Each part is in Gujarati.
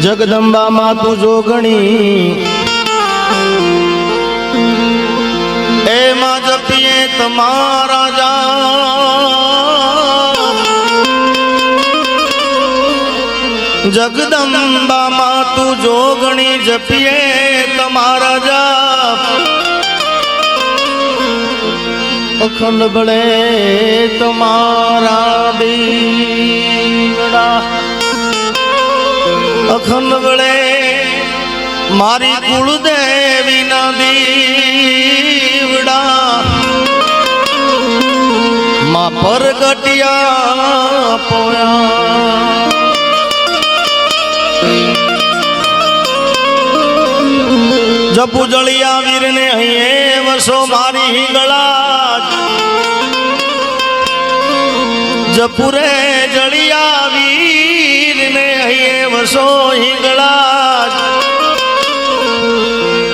જગદંબા માં તું જોગણી એમાં જપીએ તમારા જાપ જગદંબા માં તું જોગણી જપીએ તમારા જાપ અખંડ બળે તમારા દીવડા અખંડ બળે મારી કુળદેવી ના દીવડા માં પરગટિયા પોયા જપુ જળિયા વીર ને અહીં વસો મારી હિંગળા જપુરે જળિયા વીર ને અહીં વસો હિંગળા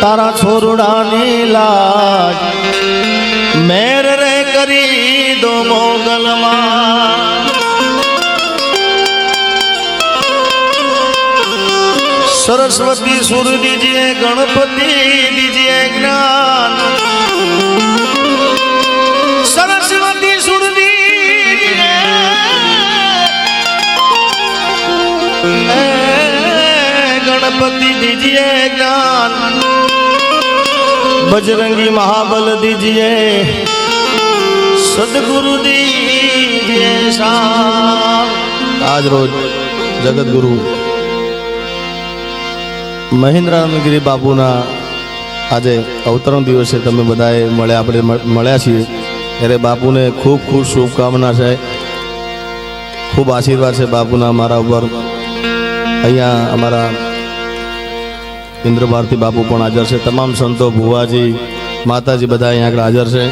તારા છોરડાની લાજ મેર રે કરી દો મોગલમાં सरस्वती सुर दीजिए गणपति दीजिए ज्ञान सरस्वती सुर दीजिए गणपति दीजिए ज्ञान बजरंगी महाबल दीजिए सदगुरु दीजिए शाम आज रोज जगत गुरु મહેન્દ્રાનંદગીરી બાપુના આજે અવતરણ દિવસે તમે બધાએ આપણે મળ્યા છીએ ત્યારે બાપુને ખૂબ ખૂબ શુભકામના છે, ખૂબ આશીર્વાદ છે બાપુના મારા ઉપર. અહીંયા અમારા ઇન્દ્ર ભારતી બાપુ પણ હાજર છે, તમામ સંતો ભુવાજી માતાજી બધા અહીંયા આગળ હાજર છે.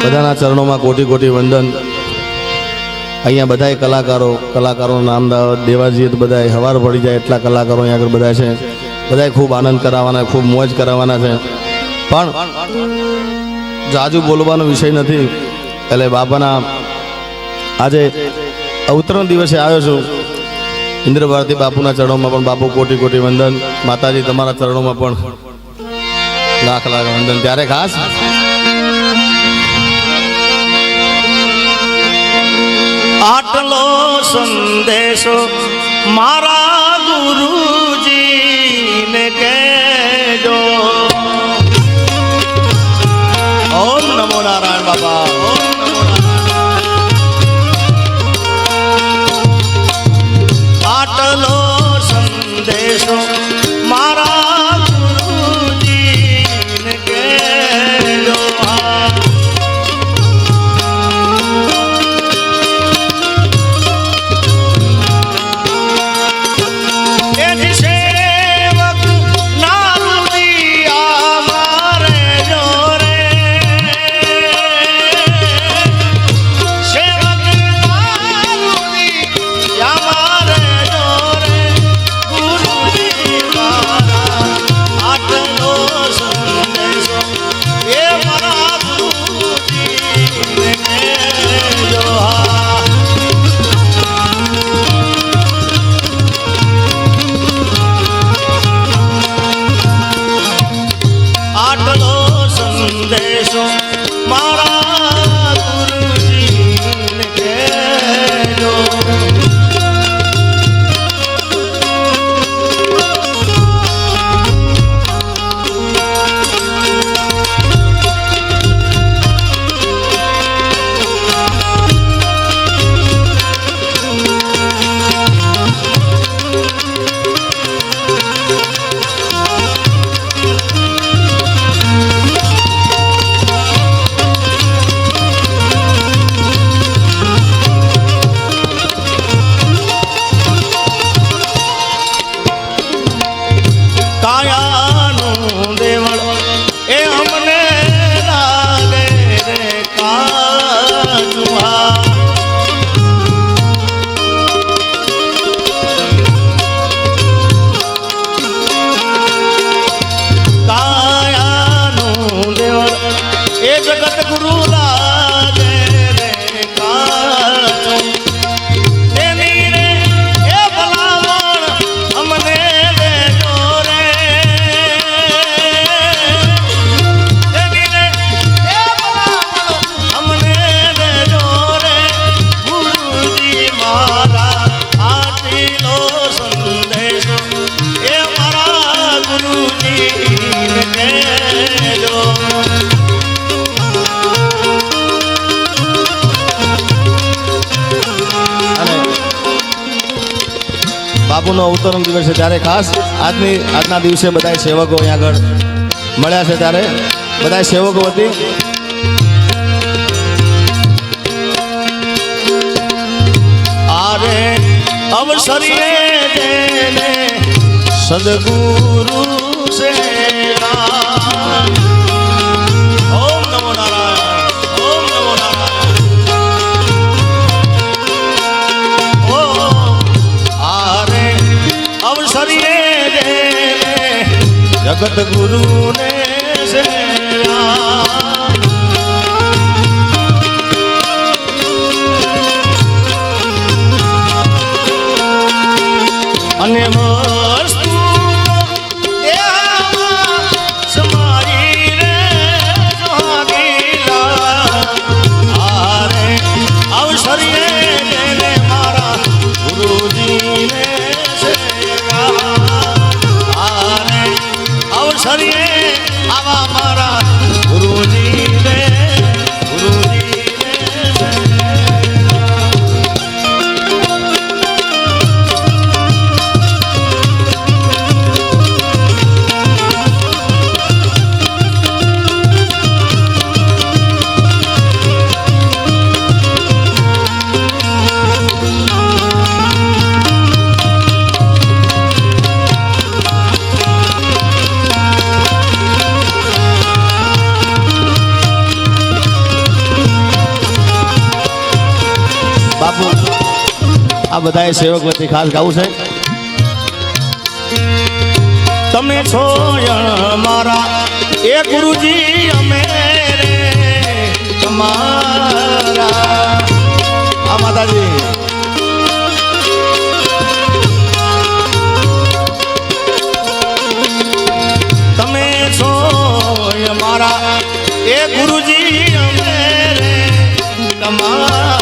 બધાના ચરણોમાં કોટી કોટી વંદન. અહીંયા બધાએ કલાકારોનું નામ દેવાજીએ તો બધાએ હવાર પડી જાય એટલા કલાકારો અહીંયા આગળ બધા છે. બધાએ ખૂબ આનંદ કરાવવાના, ખૂબ મોજ કરાવવાના છે. પણ જાજુ બોલવાનો વિષય નથી, એટલે બાપાના આજે અવતરણ દિવસે આવ્યો છું. ઇન્દ્ર ભારતી બાપુના ચરણોમાં પણ બાપુ કોટી કોટી વંદન. માતાજી તમારા ચરણોમાં પણ લાખ લાખ વંદન. ત્યારે ખાસ આટલો સંદેશો મારા ગુરુજીને કહેજો. ઓમ નમો નારાયણ બાબા. આટલો સંદેશો મારા ગુરુજીને કહેજો. બાપુનો અવતરણ દિવસ છે ત્યારે ખાસ આજના દિવસે બધા સેવકો અહીંયા આગળ મળ્યા છે ત્યારે બધા સેવકો વતી આરે અવસરીએ દેને સદગુરુ સે ઓમ નમો નારાયણ ઓમ નમો નારાયણ ઓ આરે અવસરીએ દેને જગત ગુરુ ને અને વસ્તુ સમારી રે આરે અવસરીએ દેને મારા ગુરુજીને આરે અવસરીએ આવા મારા ગુરુજીને બાપુ આ બધાએ સેવક વતી ખાસ ગાવું છે તમે છો મારા એ ગુરુજી અમે રે તમારા આ માતાજી તમે છો મારા એ ગુરુજી અમે રે તમારા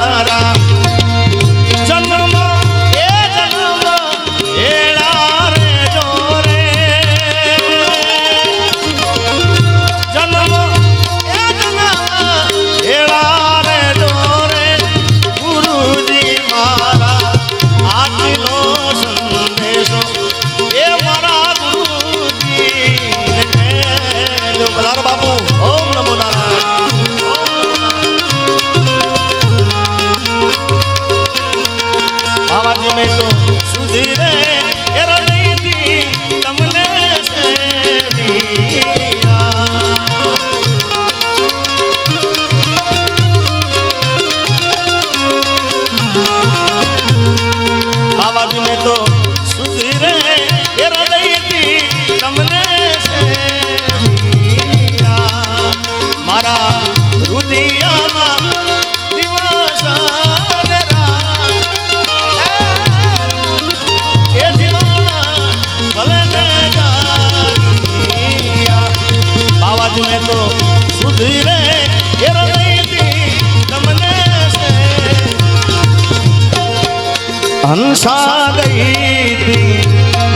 હંસા ગઈ હતી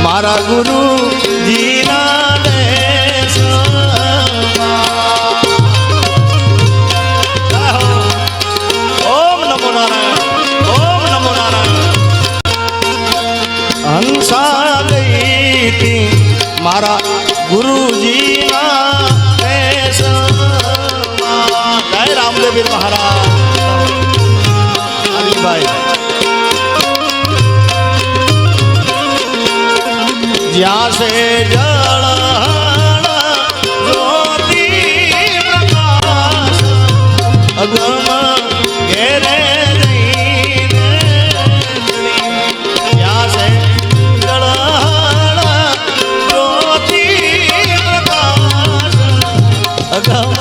મારા ગુરુ જીના ઓમ નમો નારાયણ ઓમ નમો નારાયણ હંસા ગઈ હતી મારા ગુરુજીના જય રામદેવ મહારાજ અલીભાઈ જ્યાં સે જળ જ્યોતિ પ્રકાશ અગમ ઘેરે જઈને જ્યાં સે જળ જ્યોતિ પ્રકાશ અગમ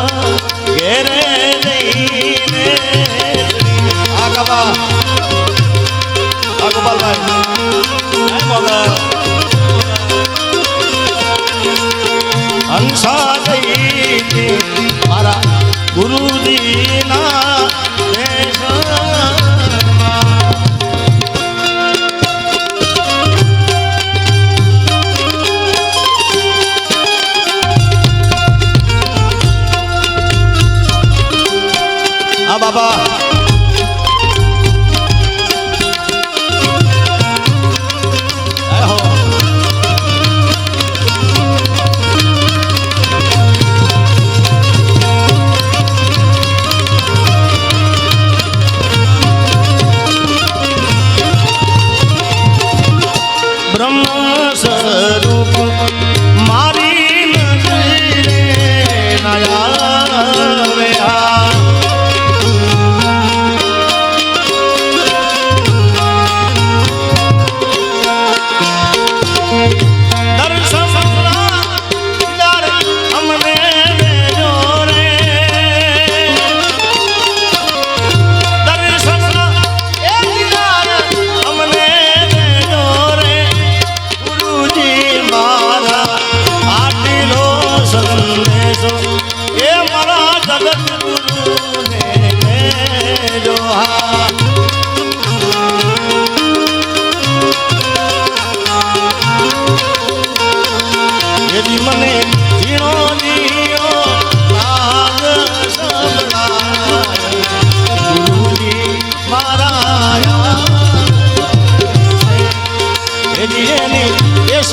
ઘેરે જઈને આ કબા આ ગોપાલભાઈ હંસા ગઈ મારા ગુરુજીના આ બાબા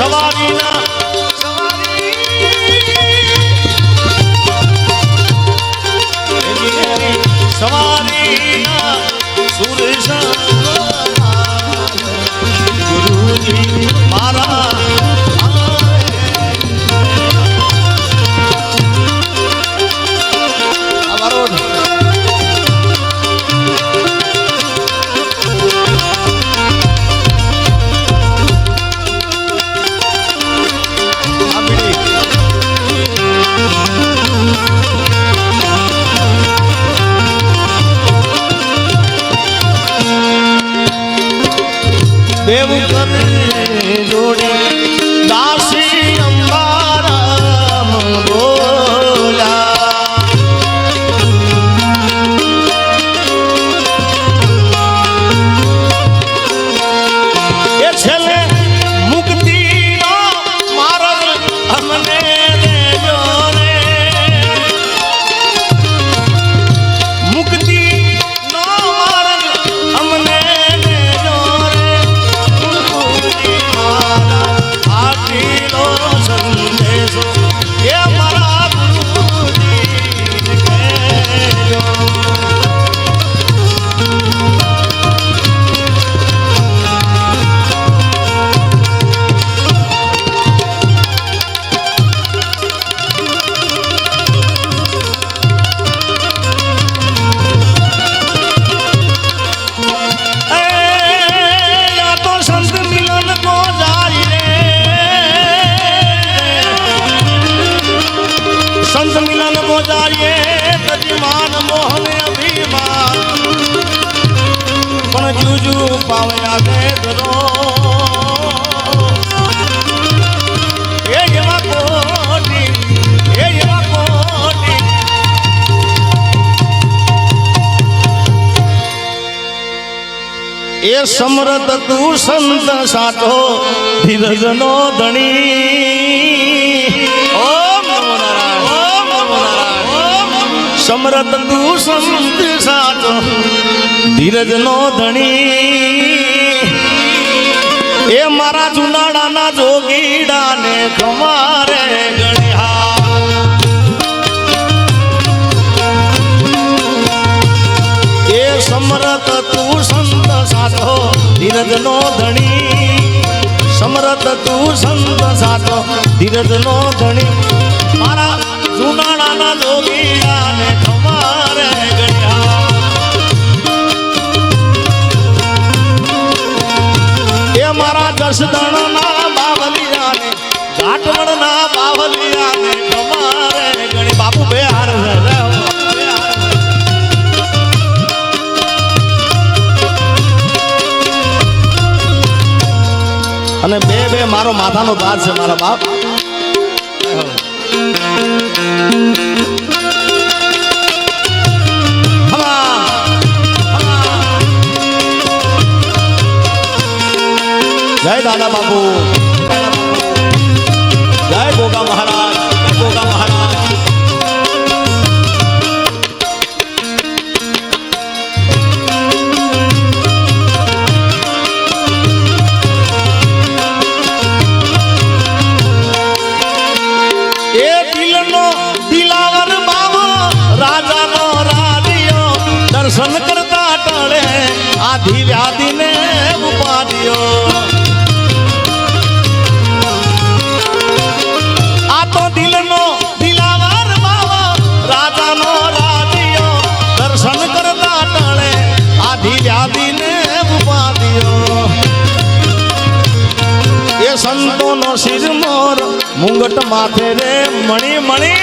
સવારીના સવારીના સુરેશ ગુરુજી મારા દેવ કરે જોડે દાસી અંબારામ બોલા એ છેલ્લે મુક્તિનો માર્ગ અમને દેજો રે મુક્તિનો માર્ગ અમને દેજો રે સંદેશો એ મારા ગુરુજી કહેજો संत मिलन को जाइए तजमान मोहन अभिमान पण जूजू पावया दे दरो ये यवा कोटी ये यवा कोटी ए समरत तू संत साचो धीरज नो धणी समरत तू संत साचो धीरज नो धणी ए मारा जुनाड़ा जोगीड़ा ने कमारे गणिया ए समरत तू संत साचो धीरज नो धणी समरत तू संत साचो धीरज नो धणी मारा जुनाड़ा जोगीड़ा ने कमारे गणिया ए मारा जसदण ना बावलिया ने घाटवण ना बावलिया ने कमारे गणी बापू बेहार અને બે બે મારો માથાનો તાજ છે મારા બાપ जय दादा बाबू जय गोगा महाराज गोगा महाराज ए दिलनो दिलावर बाबा राजा नो राजियो दर्शन करता टळे आधी व्याधि ने उपाधियो संतो नो सिर मोर मुंगट माथे रे मणि मणि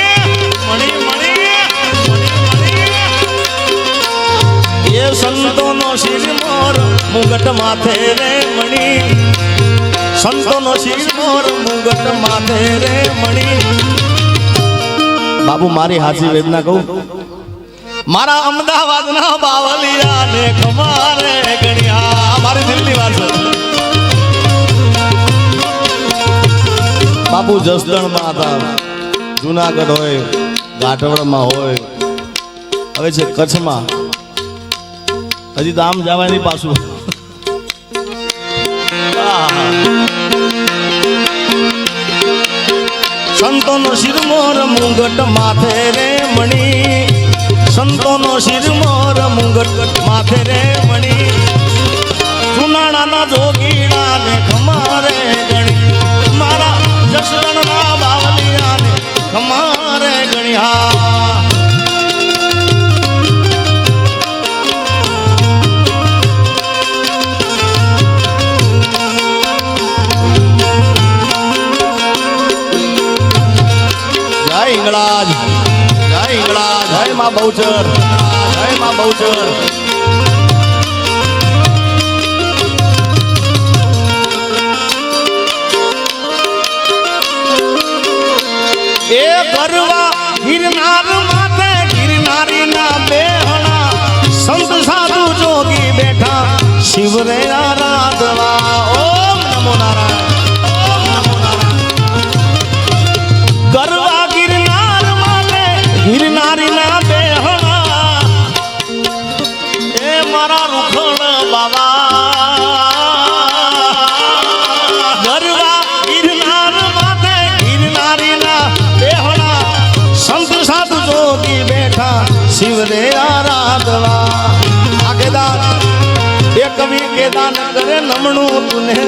मणि मणि ये संतो नो सिर मोर मुंगट माथे रे मणि संतो नो सिर मोर मुंगट माथे रे मणि बाबू मारी हाथी वेदना कहूं मारा अमदावाद ना बावलिया ने खमारे गणिया मारी दिल की बात बापू जसदण में था जूनागढ़ होय गाठवड़ में होय हवे छे कच्छ में हजी तो आम जवाय नहीं पाछू સંતોનો શિરમોર મુંગટ માથે રે મણી, સંતોનો શિરમોર મુંગટ માથે રે મણી, જુનાણાના જોગીડા ને ખમારે ગણી, મારા જસરણના બાવલિયા ને ખમારે ગણી. હા હિંગળાજ, જય હિંગળાજ, જય માં બહુચર, જય માં બહુચર. એ ગરવા ગિરનાર માથે ગિરનારી ના બેહણા, સંત સાધુ જોગી બેઠા શિવ રે આરાધવા. ઓમ નમો નારાયણ, ઓમ નમો નારાયણ. ગરવા ગિરનારી ના બેહણા, એ મારા રૂખણ બાબા. ગરવા ગિરનાર માથે ગિરનારી ના બેહણા, સંત સાધુ જોગી બેઠા શિવ રે આરાધવા. આ કેદાર એ કવિ કેદાન કરે નમણું તુને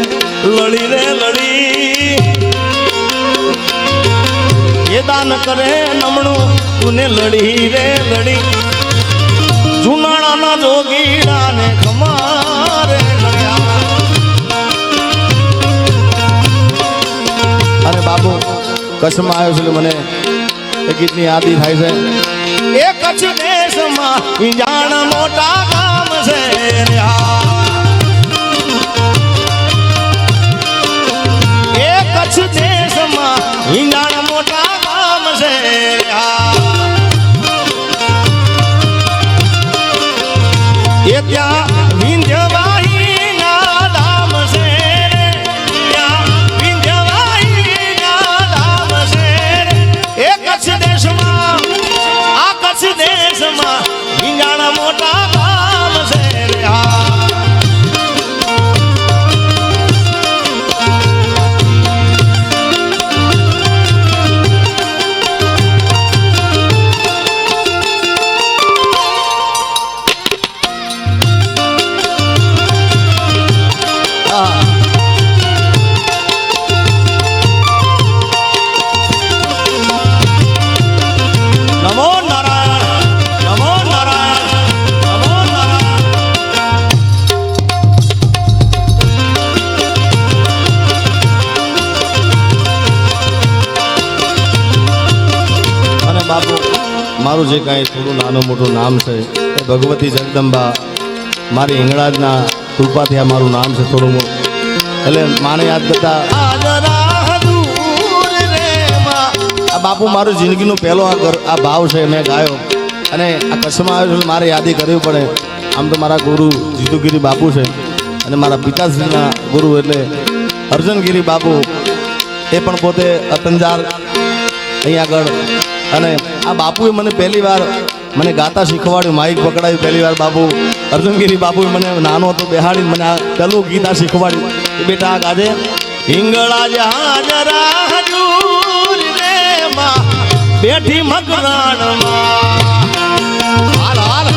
લડી રે લડી, દાન કરે નમણું તુને લડી રે લડી, જુનાણાના જોગીડા ને ખમારે ગણ્યા. અરે બાબુ કચ્છમાં આવ્યો છું મને એ ગીતની યાદી થાય છે. એ કચ્છ દેશમાં ઈંજાણ મોટા ગામ છે, એ કચ્છ દેશમાં ઈંજાણ મોટા એ ત્યાં વિંધ્યવાહી ના ધામ છે, ત્યાં વિંધ્યવાહી ના ધામ છે. એ કચ્છ દેશમાં, આ કચ્છ દેશમાં વિંજાણા મોટા ધામ છે. મારું જે કાંઈ થોડું નાનું મોટું નામ છે એ ભગવતી જગદંબા મારી હિંગળાજના કૃપાથી આ મારું નામ છે થોડું મોટું. એટલે માને યાદ કરતા આ બાપુ મારું જિંદગીનો પહેલો આ ભાવ છે મેં ગાયો, અને આ કચ્છમાં આવ્યો છું મારે યાદી કરવી પડે. આમ તો મારા ગુરુ જીતુગીરી બાપુ છે, અને મારા પિતાશ્રીના ગુરુ એટલે અર્જુનગીરી બાપુ, એ પણ પોતે અતંજાર અહીંયા આગળ. અને આ બાપુએ મને પહેલી વાર મને ગાતા શીખવાડ્યું, માઇક પકડાયું પહેલી વાર. બાપુ અર્જુનગીરી બાપુએ મને નાનો હતો બેહાડી મને આ પહેલું ગીતા શીખવાડ્યું કે બેટા આ ગાજે હિંગળાજ હાજરા હજૂર રે માં બેઠી મકરાણમાં. હાલ હાલ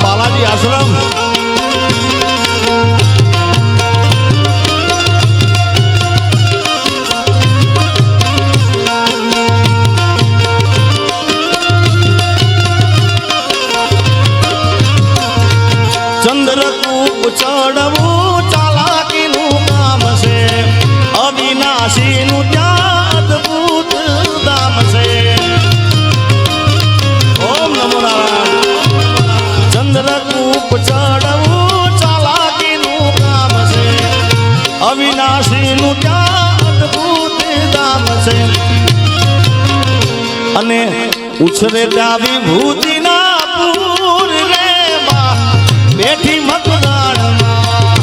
બાલાજી આશ્રમ. ચંદ્રકૂપ ચડવું ચાલાકીનું કામ છે, અવિનાશીનું ત્યાં અદભુત ધામ છે. ઓમ નમો નારાયણ. ચંદ્રકૂપ ચડવું ચાલાકીનું કામ છે, અવિનાશીનું ત્યાં અદભુત ધામ છે. અને ઉછરે ત્યાં વિભૂતિના પૂર રે માં બેઠી મકરાણમાં.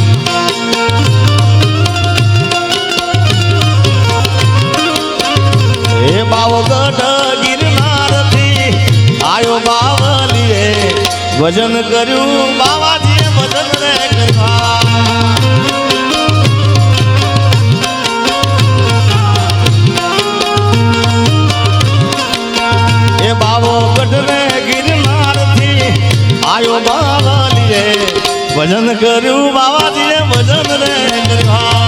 ભજન કર્યું બાવાજીએ ભજન રે કર્યા એ બાવો ગઢને ગિરનારથી આયો બાવલીએ ભજન કર્યું બાવાજીએ ભજન રે કર્યા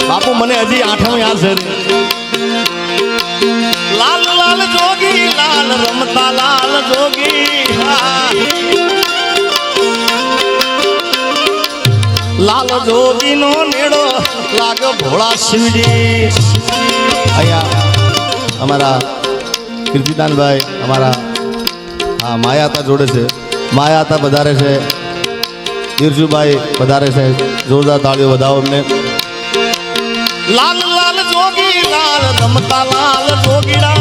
બાપુ મને હજી આઠમ યાદ છે લાલ લાલ જોગી લાલ રમતા લાલ જોગી લાલ જોગી નો નેડો લાગ ભોળા શિવજી અહીંયા અમારા કીર્તિદાનભાઈ અમારા હા માયાતા જોડે છે માયાતા વધારે છે गिरजूभाई વધારે છે જોરદાર તાળીઓ વધાવો અમને લાલ લાલ જોગી લાલ રમતા લાલ જોગીડા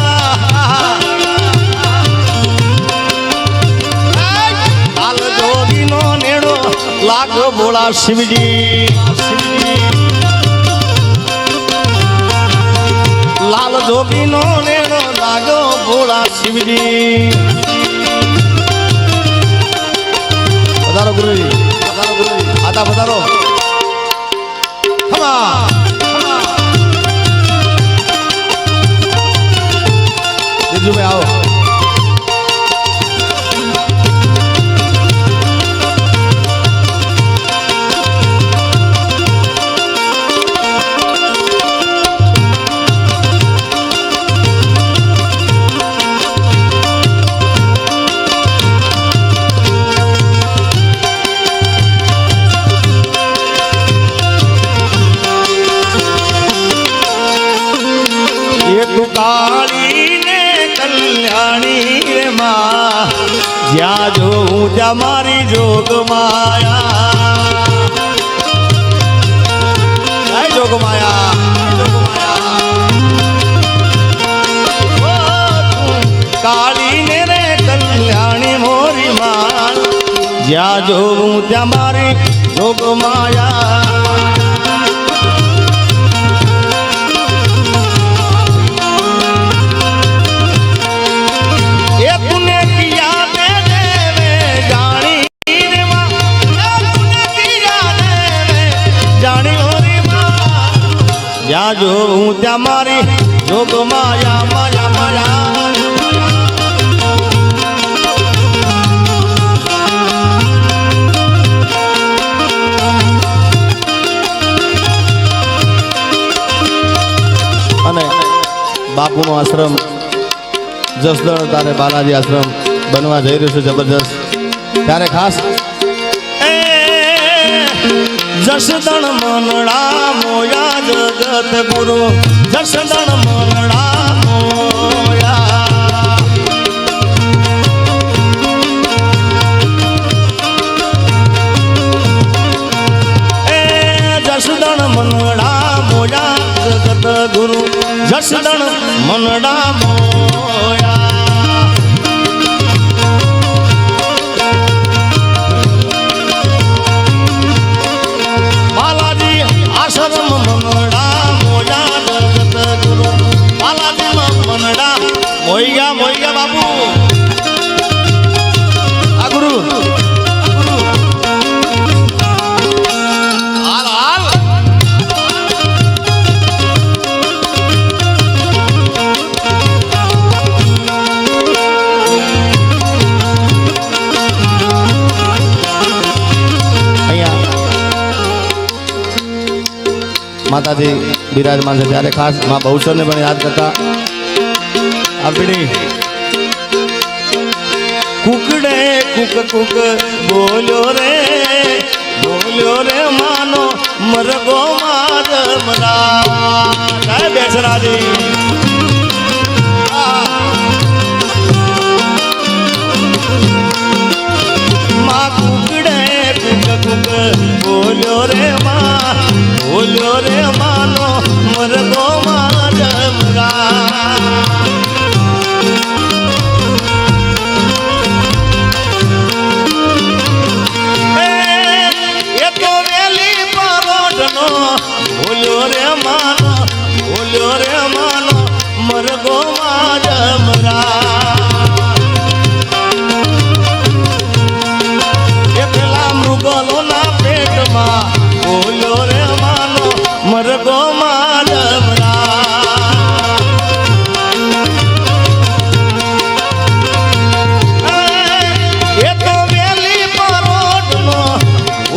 લાલ જોગી નો નેડો લાગ ભોળા શિવજી લાલ જોગી નો નેડો લાગો ભોળા શિવજી પધારો ગુરુજી आता पधारो में आओ काली ने कल्याणी रे माँ ज्या जो ऊंचा मारी जोग माया जोग माया काली ने रे कल्याणी मोरी माँ ज्या जो ऊंचा मारी जोग माया या जो त्या मारी जोग माया माया माया અને બાપુનો આશ્રમ જસદણ તારે બાલાજી આશ્રમ બનવા જઈ રહ્યો છે જબરજસ્ત ત્યારે ખાસ जसदण मनड़ा मोया जगत गुरु जसदण मनड़ा मोया जसदण मनड़ा मोया जगत गुरु जसदण मनड़ा मोया आश्रम मनड़ा मोया जगत गुरु बालाजी मनड़ा मोईगा मोईगा बाबू आ गुरु हाल हाल माताजी विराजमान है त्यारे खास माँ बहुचर ने याद करता अपनी कुकड़े कुक कुक बोलो रे मानो मरगो मार मरा बेचरा जी माँ कुकड़े कुक कुक बोलो रे मानो मरगो मार मरा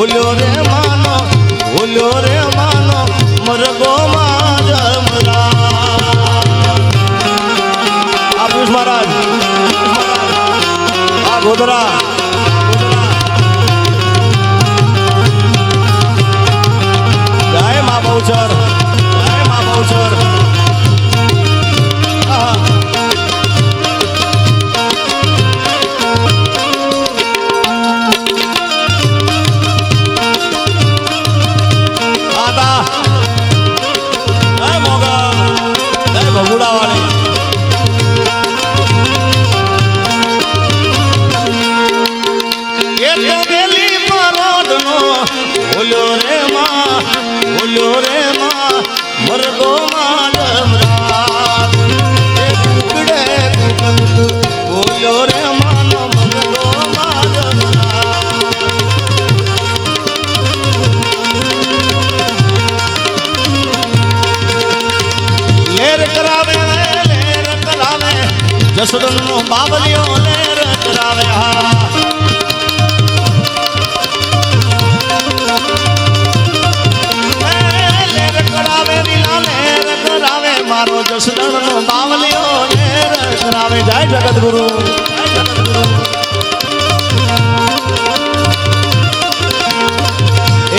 ભૂલ્યો રે માનો ભૂલ્યો રે માનો મરગો માં જમરા આપુસ મહારાજ આ ગોધરા જય મા બહુચર જય મા બહુચર જસદન નો બાબલિયો લેર કરાવે લેર કરાવે લીલા લેર કરાવે મારો જસદન નો બાબલિયો લેર કરાવે જય જગત ગુરુ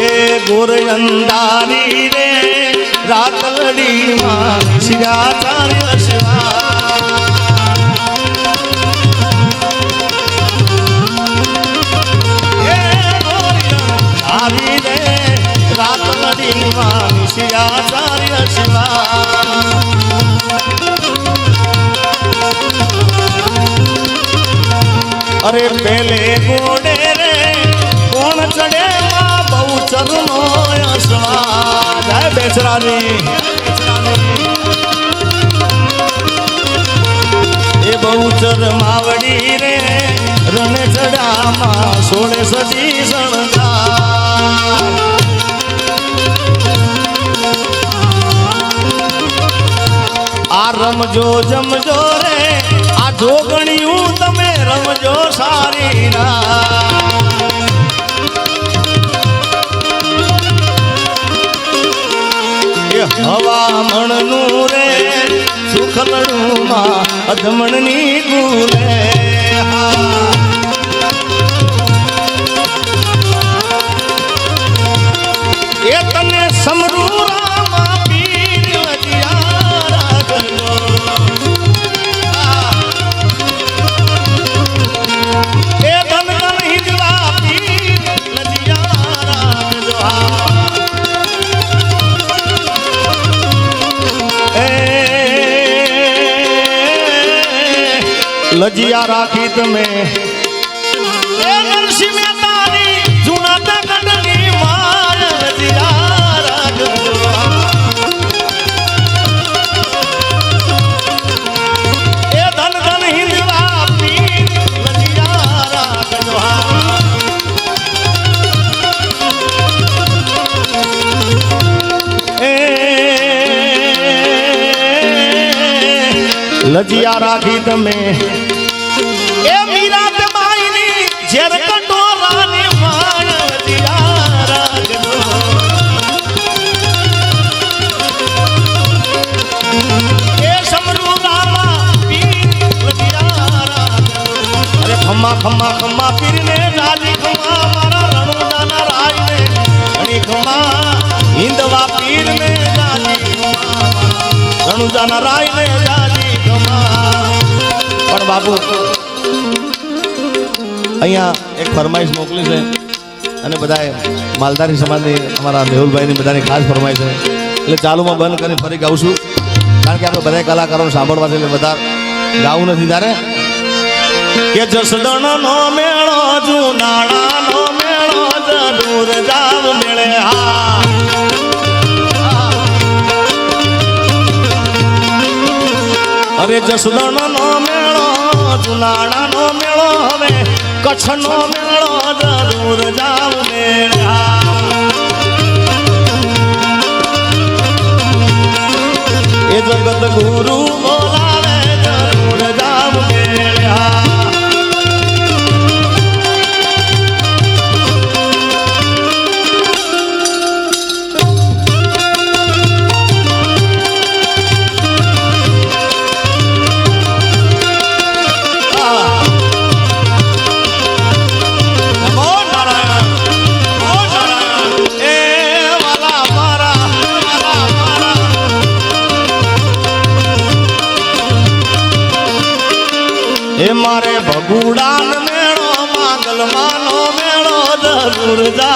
એ ગોર અંધારી રે રાતલડી માં શિયાચાર્ય શિવા આચાર્ય શિવા અરે પેલે ગોડે રે કોણ ચડે બહુચર નો અસવા જય બેસરાની એ બહુચર માવડી રે રણે ચડામાં 16 સદી શણગાર આ રમજો જમજો રે આ જોગણિયું તમે રમજો સારી એ હવામણનું રે સુખલડું માં અધમણની ગુલે એ તને સમરૂરામાં પીર લજિયા રાખી તમે એ નરસિંહ મહેતાની જૂના તગડની માર લજિયા રાખો એ ધન ધન હિંદવા પીર લજિયા રાખો એ લજિયા રાખી તમે એ મીરા તે માઈની જેર કંડોરાની માણ લજિયા રાખો એ સમરૂદામાં પીર લજિયા રાખો અરે ખમ્મા ખમ્મા ખમ્મા પીરને જાજી ખમ્મા મારા રણુદાના રાયને ઘણી ખમ્મા હિંદવા પીરને જાજી ખમ્મા રણુદાના રાયને જાજી પણ બાપુ અહીંયા એક ફરમાઈશ મોકલી છે અને બધાએ માલધારી સમાજની અમારા મેહુલભાઈની બધાની ખાસ ફરમાઈશ છે એટલે ચાલુમાં બંધ કરીને ફરી ગાઉં છું કારણ કે આપણે બધા કલાકારોને સાંભળવા છે એટલે બધા ગાવું નથી ત્યારે કે જસદણનો મેળો જુનાળાનો મેળો જરૂર જાવ મેળે હા અરે જસદણનો મેળો જુનાળાનો મેળો હવે કચ્છનો મેળો જરૂર જાવ મેળા એ જગત ગુરુ બોલાવે જરૂર જાવ મેળા ઉડાન મેળો માંગલ માનો મેળો જરૂર જા